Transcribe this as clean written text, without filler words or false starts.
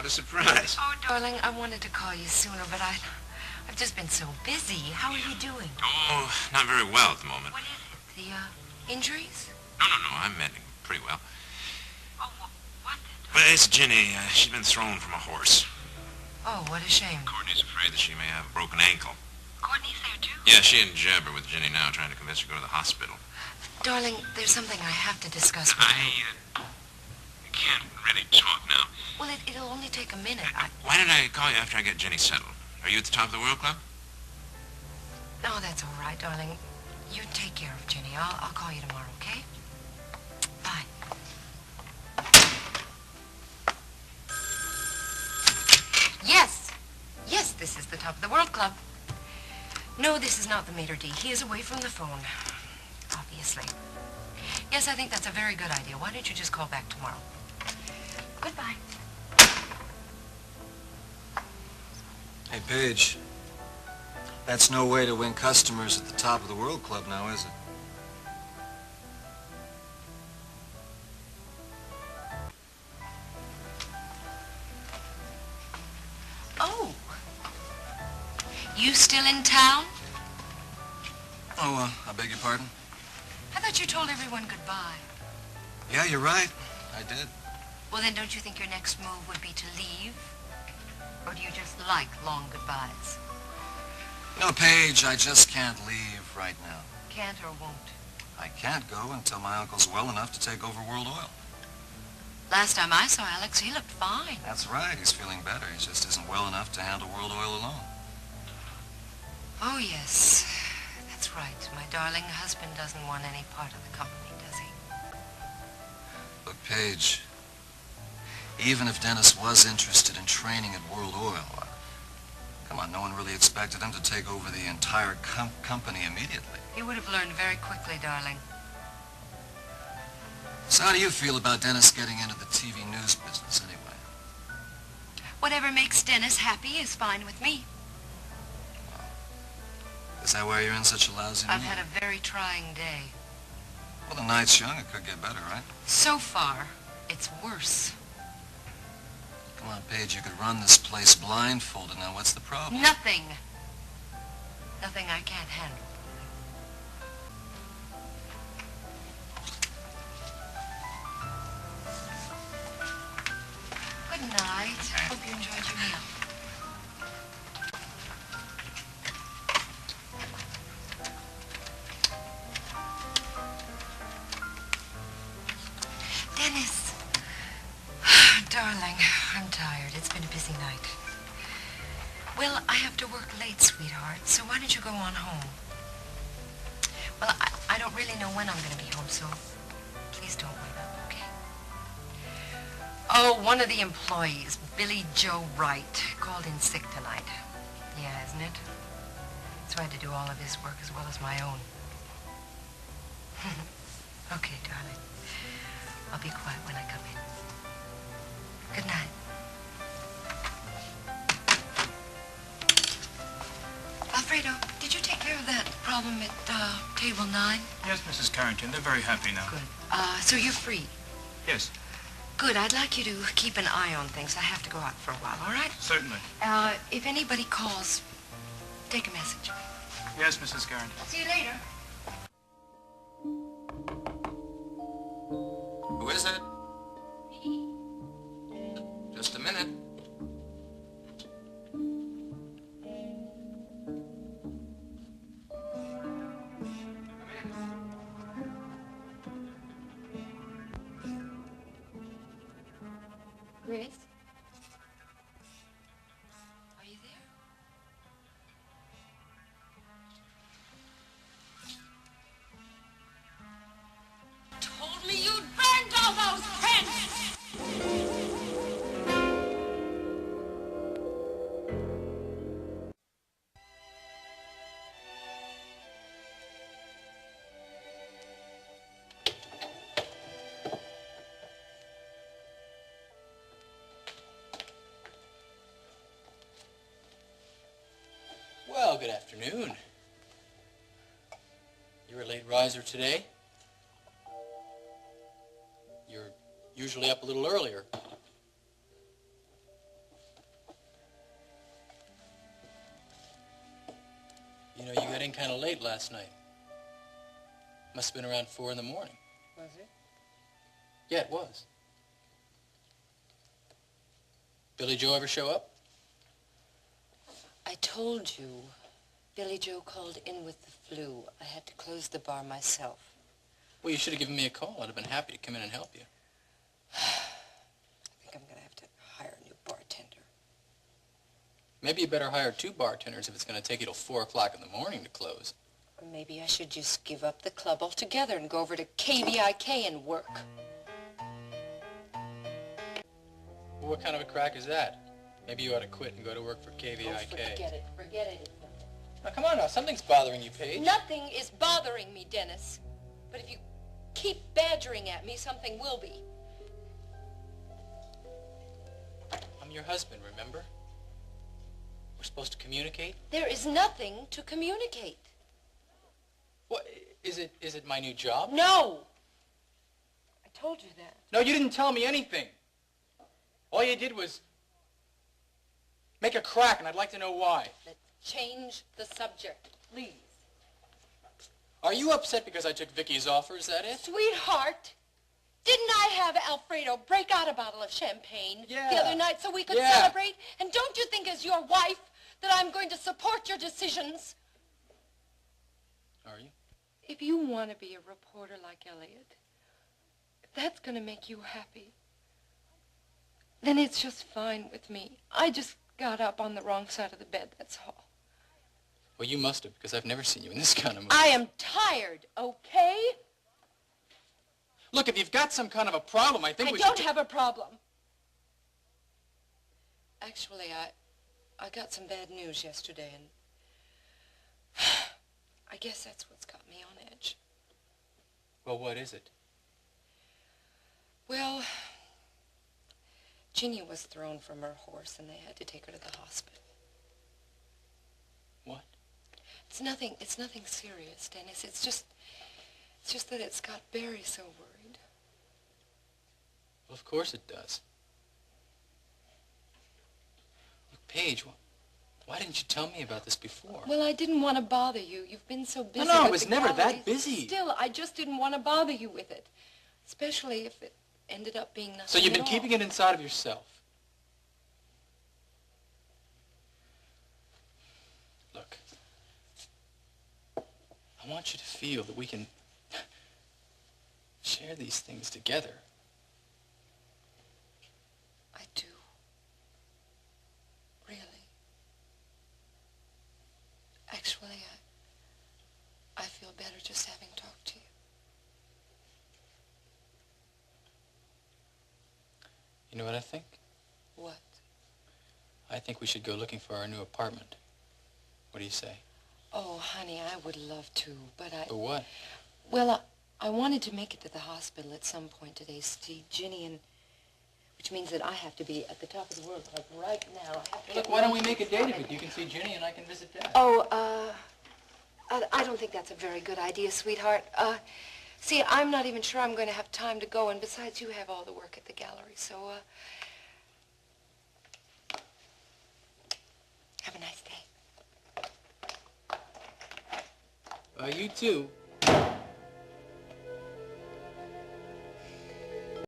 What a surprise. Oh, darling, I wanted to call you sooner, but I've just been so busy. How are you doing? Oh, not very well at the moment. What is it? The injuries? No, I'm mending pretty well. Oh, what? But it's Ginny. She's been thrown from a horse. Oh, what a shame. Courtney's afraid that she may have a broken ankle. Courtney's there, too? Yeah, she and Jeb are with Ginny now, trying to convince her to go to the hospital. Darling, there's something I have to discuss with you. I can't really talk now. Well, it'll only take a minute. Why don't I call you after I get Ginny settled? Are you at the top of the World Club? No, that's all right, darling. You take care of Ginny. I'll call you tomorrow, okay? Bye. Yes, this is the top of the World Club. No, this is not the maitre d'. He is away from the phone. Obviously. Yes, I think that's a very good idea. Why don't you just call back tomorrow? Goodbye. Hey, Paige. That's no way to win customers at the top of the World Club now, is it? Oh. You still in town? Oh, I beg your pardon? I thought you told everyone goodbye. Yeah, you're right. I did. Well, then don't you think your next move would be to leave? Or do you just like long goodbyes? No, Paige, I just can't leave right now. Can't or won't? I can't go until my uncle's well enough to take over World Oil. Last time I saw Alex, he looked fine. That's right. He's feeling better. He just isn't well enough to handle World Oil alone. Oh, yes. That's right. My darling husband doesn't want any part of the company, does he? Look, Paige, even if Dennis was interested in training at World Oil, come on, no one really expected him to take over the entire company immediately. He would have learned very quickly, darling. So how do you feel about Dennis getting into the TV news business anyway? Whatever makes Dennis happy is fine with me. Is that why you're in such a lousy mood? I've had a very trying day. Well, the night's young. It could get better, right? So far, it's worse. Come on, Paige, you could run this place blindfolded. Now, what's the problem? Nothing. Nothing I can't handle. Good night. Hope you enjoyed your meal. Dennis. Darling, I'm tired. It's been a busy night. Well, I have to work late, sweetheart, so why don't you go on home? Well, I don't really know when I'm going to be home, so please don't wait up, okay? Oh, one of the employees, Billy Joe Wright, called in sick tonight. Yeah, isn't it? So I had to do all of his work as well as my own. Okay, darling. I'll be quiet when I come in. Good night. Alfredo, did you take care of that problem at table 9? Yes, Mrs. Carrington. They're very happy now. Good. So you're free? Yes, Good. I'd like you to keep an eye on things. I have to go out for a while, all right? certainly. If anybody calls, take a message. Yes, Mrs. Carrington. See you later. Who is it? Just a minute. Chris? Are you there? Told me you'd burned all those prints! Well, good afternoon. You're a late riser today? You're usually up a little earlier. You know, you got in kind of late last night. Must have been around 4 in the morning. Was it? Yeah, it was. Billy Joe ever show up? I told you. Billy Joe called in with the flu. I had to close the bar myself. Well, you should have given me a call. I'd have been happy to come in and help you. I think I'm going to have to hire a new bartender. Maybe you better hire 2 bartenders if it's going to take you till 4 o'clock in the morning to close. Or maybe I should just give up the club altogether and go over to KVIK and work. Well, what kind of a crack is that? Maybe you ought to quit and go to work for KVIK. Oh, forget it. Forget it. Now, come on now. Something's bothering you, Paige. Nothing is bothering me, Dennis. But if you keep badgering at me, something will be. I'm your husband, remember? We're supposed to communicate. There is nothing to communicate. What, is it my new job? No! I told you that. No, you didn't tell me anything. All you did was make a crack, and I'd like to know why. Let's change the subject, please. Are you upset because I took Vicky's offer, is that it? Sweetheart, didn't I have Alfredo break out a bottle of champagne the other night so we could celebrate? And don't you think as your wife that I'm going to support your decisions? Are you? If you want to be a reporter like Elliot, if that's going to make you happy, then it's just fine with me. I just got up on the wrong side of the bed, that's all. Well, you must have, because I've never seen you in this kind of mood. I am tired, okay? Look, if you've got some kind of a problem, I think I we don't should... have a problem. Actually, I got some bad news yesterday, and I guess that's what's got me on edge. Well, what is it? Well, Ginny was thrown from her horse, and they had to take her to the hospital. What? It's nothing serious, Dennis. It's just that it's got Barry so worried. Well, of course it does. Look, Paige, why didn't you tell me about this before? Well, I didn't want to bother you. You've been so busy. No, I with was the never that galleries. busy. Still, I just didn't want to bother you with it. Especially if it ended up being nothing So you've been at all. keeping it inside of yourself. Look, I want you to feel that we can share these things together. I do. Really. Actually, I feel better just having talked to you. You know what I think? What? I think we should go looking for our new apartment. What do you say? Oh, honey, I would love to, but For what? Well, I wanted to make it to the hospital at some point today, see Ginny, and which means that I have to be at the top of the world, like right now. I have to Well, get look, why don't we lunch make a before date of I- it? You can see Ginny and I can visit Dad. Oh, I don't think that's a very good idea, sweetheart. See, I'm not even sure I'm going to have time to go, and besides, you have all the work at the gallery, so, have a nice day. You too.